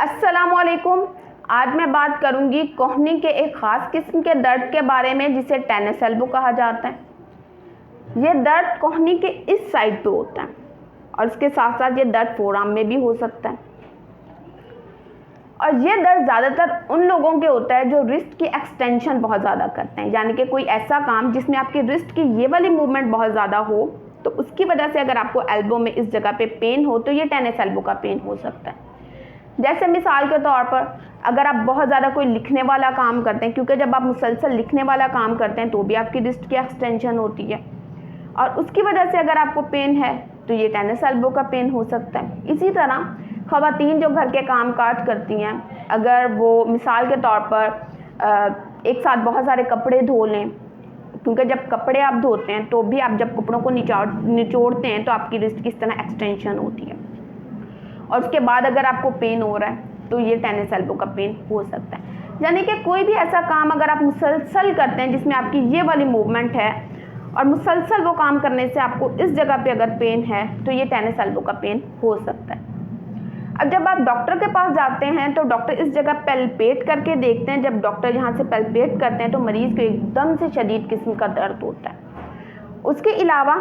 अस्सलामुअलैकुम। आज मैं बात करूंगी कोहनी के एक ख़ास किस्म के दर्द के बारे में जिसे टेनिस एल्बो कहा जाता है। ये दर्द कोहनी के इस साइड पे होता है और इसके साथ साथ ये दर्द फोरआर्म में भी हो सकता है। और ये दर्द ज़्यादातर उन लोगों के होता है जो रिस्ट की एक्सटेंशन बहुत ज़्यादा करते हैं, यानी कि कोई ऐसा काम जिसमें आपकी रिस्ट की ये वाली मूवमेंट बहुत ज़्यादा हो, तो उसकी वजह से अगर आपको एल्बो में इस जगह पे पेन हो तो ये टेनिस एल्बो का पेन हो सकता है। जैसे मिसाल के तौर पर अगर आप बहुत ज़्यादा कोई लिखने वाला काम करते हैं, क्योंकि जब आप मुसलसल लिखने वाला काम करते हैं तो भी आपकी रिस्ट की एक्सटेंशन होती है और उसकी वजह से अगर आपको पेन है तो ये टेनिस एल्बो का पेन हो सकता है। इसी तरह ख़वातीन जो घर के काम काज करती हैं, अगर वो मिसाल के तौर पर एक साथ बहुत सारे कपड़े धो लें, क्योंकि जब कपड़े आप धोते हैं तो भी आप जब कपड़ों को निचोड़ते हैं तो आपकी रिस्ट की इस तरह एक्सटेंशन होती है और उसके बाद अगर आपको पेन हो रहा है तो ये टेनिस एल्बो का पेन हो सकता है। यानी कि कोई भी ऐसा काम अगर आप मुसलसल करते हैं जिसमें आपकी ये वाली मूवमेंट है और मुसलसल वो काम करने से आपको इस जगह पे अगर पेन है तो ये टेनिस एल्बो का पेन हो सकता है। अब जब आप डॉक्टर के पास जाते हैं तो डॉक्टर इस जगह पैल्पेट करके देखते हैं। जब डॉक्टर यहाँ से पैल्पेट करते हैं तो मरीज़ को एकदम से शदीद किस्म का दर्द होता है। उसके अलावा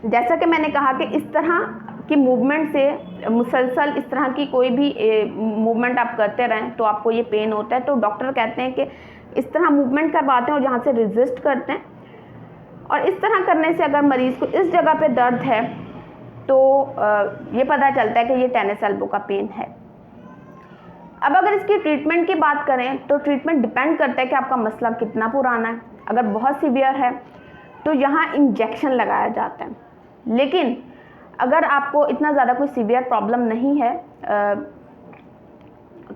जैसा कि मैंने कहा कि इस तरह की मूवमेंट से मुसलसल इस तरह की कोई भी मूवमेंट आप करते रहें तो आपको ये पेन होता है। तो डॉक्टर कहते हैं कि इस तरह मूवमेंट करवाते हैं और यहाँ से रेजिस्ट करते हैं और इस तरह करने से अगर मरीज़ को इस जगह पे दर्द है तो ये पता चलता है कि ये टेनिस एल्बो का पेन है। अब अगर इसकी ट्रीटमेंट की बात करें तो ट्रीटमेंट डिपेंड करता है कि आपका मसला कितना पुराना है। अगर बहुत सीवियर है तो यहाँ इंजेक्शन लगाया जाता है, लेकिन अगर आपको इतना ज़्यादा कोई सीवियर प्रॉब्लम नहीं है,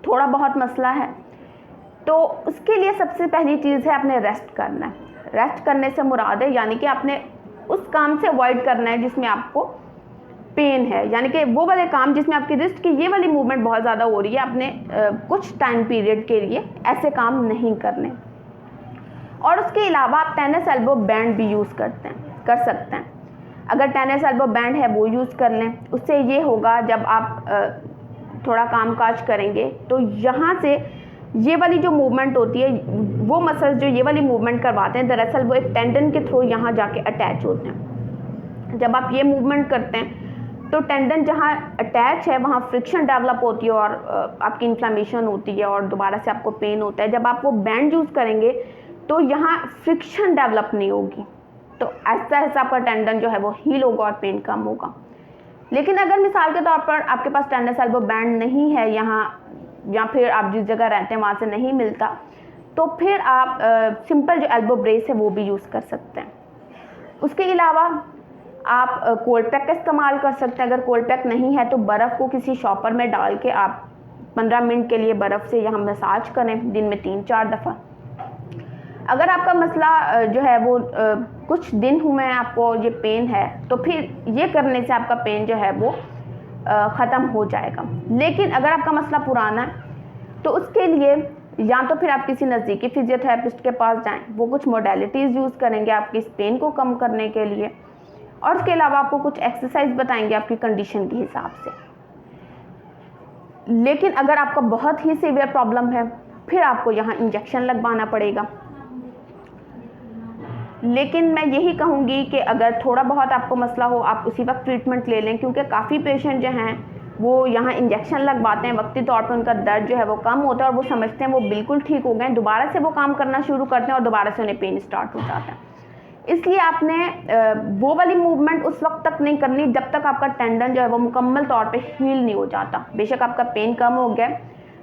थोड़ा बहुत मसला है, तो उसके लिए सबसे पहली चीज़ है आपने रेस्ट करना है। रेस्ट करने से मुराद है यानी कि आपने उस काम से अवॉइड करना है जिसमें आपको पेन है, यानी कि वो वाले काम जिसमें आपकी रिस्ट की ये वाली मूवमेंट बहुत ज़्यादा हो रही है, आपने कुछ टाइम पीरियड के लिए ऐसे काम नहीं करने। और उसके अलावा आप टेनिस एल्बो बैंड भी यूज़ कर सकते हैं। अगर टेनिस एल्बो बैंड है वो यूज़ कर लें। उससे ये होगा जब आप थोड़ा काम काज करेंगे तो यहाँ से ये वाली जो मूवमेंट होती है, वो मसल्स जो ये वाली मूवमेंट करवाते हैं, दरअसल वो एक टेंडन के थ्रू यहाँ जाके अटैच होते हैं। जब आप ये मूवमेंट करते हैं तो टेंडन जहाँ अटैच है वहाँ फ्रिक्शन डेवलप होती है और आपकी इन्फ्लामेशन होती है और दोबारा से आपको पेन होता है। जब आप वो बैंड यूज़ करेंगे तो यहाँ फ्रिक्शन डेवलप नहीं होगी, तो ऐसा ऐसा आपका टेंडन जो है वो हील होगा और पेन कम होगा। लेकिन अगर मिसाल के तौर पर आपके पास टेनिस एल्बो बैंड नहीं है यहाँ, या फिर आप जिस जगह रहते हैं वहाँ से नहीं मिलता, तो फिर आप सिंपल जो एल्बो ब्रेस है वो भी यूज़ कर सकते हैं। उसके अलावा आप कोल्ड पैक का इस्तेमाल कर सकते हैं। अगर कोल्ड पैक नहीं है तो बर्फ़ को किसी शॉपर में डाल के आप 15 मिनट के लिए बर्फ़ से यहाँ मसाज करें, दिन में 3-4 दफ़ा। अगर आपका मसला जो है वो कुछ दिन हुए हैं आपको ये पेन है, तो फिर ये करने से आपका पेन जो है वो ख़त्म हो जाएगा। लेकिन अगर आपका मसला पुराना है तो उसके लिए या तो फिर आप किसी नज़दीकी फिजियोथेरेपिस्ट के पास जाएं, वो कुछ मोडेलिटीज़ यूज़ करेंगे आपकी इस पेन को कम करने के लिए, और उसके अलावा आपको कुछ एक्सरसाइज बताएंगे आपकी कंडीशन के हिसाब से। लेकिन अगर आपका बहुत ही सीवियर प्रॉब्लम है फिर आपको यहाँ इंजेक्शन लगवाना पड़ेगा। लेकिन मैं यही कहूँगी कि अगर थोड़ा बहुत आपको मसला हो आप उसी वक्त ट्रीटमेंट ले लें, क्योंकि काफ़ी पेशेंट जो हैं वो यहाँ इंजेक्शन लगवाते हैं, वक्ती तौर पर उनका दर्द जो है वो कम होता है और वो समझते हैं वो बिल्कुल ठीक हो गए, दोबारा से वो काम करना शुरू करते हैं और दोबारा से उन्हें पेन स्टार्ट हो जाता है। इसलिए आपने वो वाली मूवमेंट उस वक्त तक नहीं करनी जब तक आपका टेंडन जो है वो मुकम्मल तौर पे हील नहीं हो जाता। बेशक आपका पेन कम हो गया,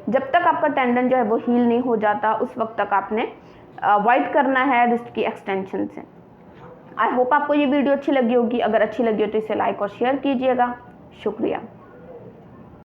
जब तक आपका टेंडन जो है वो हील नहीं हो जाता उस वक्त तक आपने अवॉइड करना है रिस्ट की एक्सटेंशन से। आई होप आपको ये वीडियो अच्छी लगी होगी। अगर अच्छी लगी हो तो इसे लाइक और शेयर कीजिएगा। शुक्रिया।